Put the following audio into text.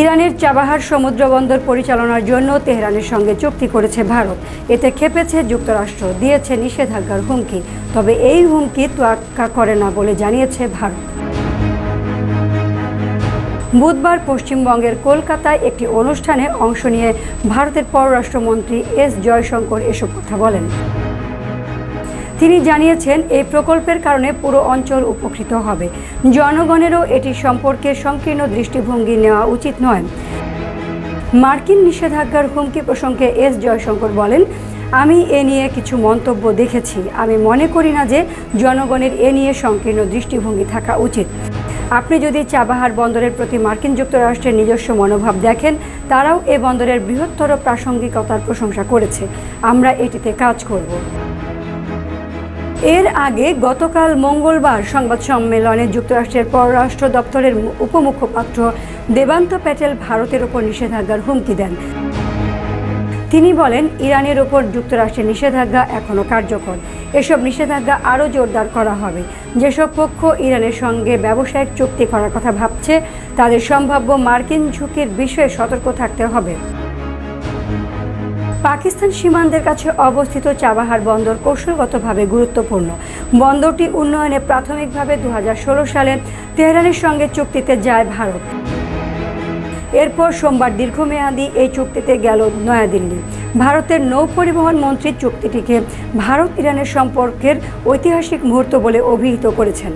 ইরানের চাবাহার সমুদ্র বন্দর পরিচালনার জন্য তেহরানের সঙ্গে চুক্তি করেছে ভারত। এতে ক্ষেপেছে যুক্তরাষ্ট্র, দিয়েছে নিষেধাজ্ঞার হুমকি। তবে এই হুমকি তোয়াক্কা করে না বলে জানিয়েছে ভারত। বুধবার পশ্চিমবঙ্গের কলকাতায় একটি অনুষ্ঠানে অংশ নিয়ে ভারতের পররাষ্ট্রমন্ত্রী এস জয়শঙ্কর এসব কথা বলেন। তিনি জানিয়েছেন, এই প্রকল্পের কারণে পুরো অঞ্চল উপকৃত হবে। জনগণেরও এটি সম্পর্কে সংকীর্ণ দৃষ্টিভঙ্গি নেওয়া উচিত নয়। মার্কিন নিষেধাজ্ঞার হুমকি প্রসঙ্গে এস জয়শঙ্কর বলেন, আমি এ নিয়ে কিছু মন্তব্য দেখেছি। আমি মনে করি না যে জনগণের এ নিয়ে সংকীর্ণ দৃষ্টিভঙ্গি থাকা উচিত। আপনি যদি চাবাহার বন্দরের প্রতি মার্কিন যুক্তরাষ্ট্রের নিজস্ব মনোভাব দেখেন, তারাও এ বন্দরের বৃহত্তর প্রাসঙ্গিকতার প্রশংসা করেছে। আমরা এটিতে কাজ করব। এর আগে গতকাল মঙ্গলবার সংবাদ সম্মেলনে যুক্তরাষ্ট্রের পররাষ্ট্র দপ্তরের উপমুখপাত্র দেবান্ত প্যাটেল ভারতের ওপর নিষেধাজ্ঞার হুমকি দেন। তিনি বলেন, ইরানের ওপর যুক্তরাষ্ট্রের নিষেধাজ্ঞা এখনও কার্যকর। এসব নিষেধাজ্ঞা আরও জোরদার করা হবে। যেসব পক্ষ ইরানের সঙ্গে ব্যবসায়িক চুক্তি করার কথা ভাবছে, তাদের সম্ভাব্য মার্কিন ঝুঁকির বিষয়ে সতর্ক থাকতে হবে। পাকিস্তান সীমান্তের কাছে অবস্থিত চাবাহার বন্দর কৌশলগতভাবে গুরুত্বপূর্ণ। বন্দরটি উন্নয়নে প্রাথমিকভাবে 2016 সালে তেহরানের সঙ্গে চুক্তিতে যায় ভারত। এরপর সোমবার দীর্ঘমেয়াদী এই চুক্তিতে গেল নয়াদিল্লি। ভারতের নৌ পরিবহন মন্ত্রী চুক্তিটিকে ভারত ইরানের সম্পর্কের ঐতিহাসিক মুহূর্ত বলে অভিহিত করেছেন।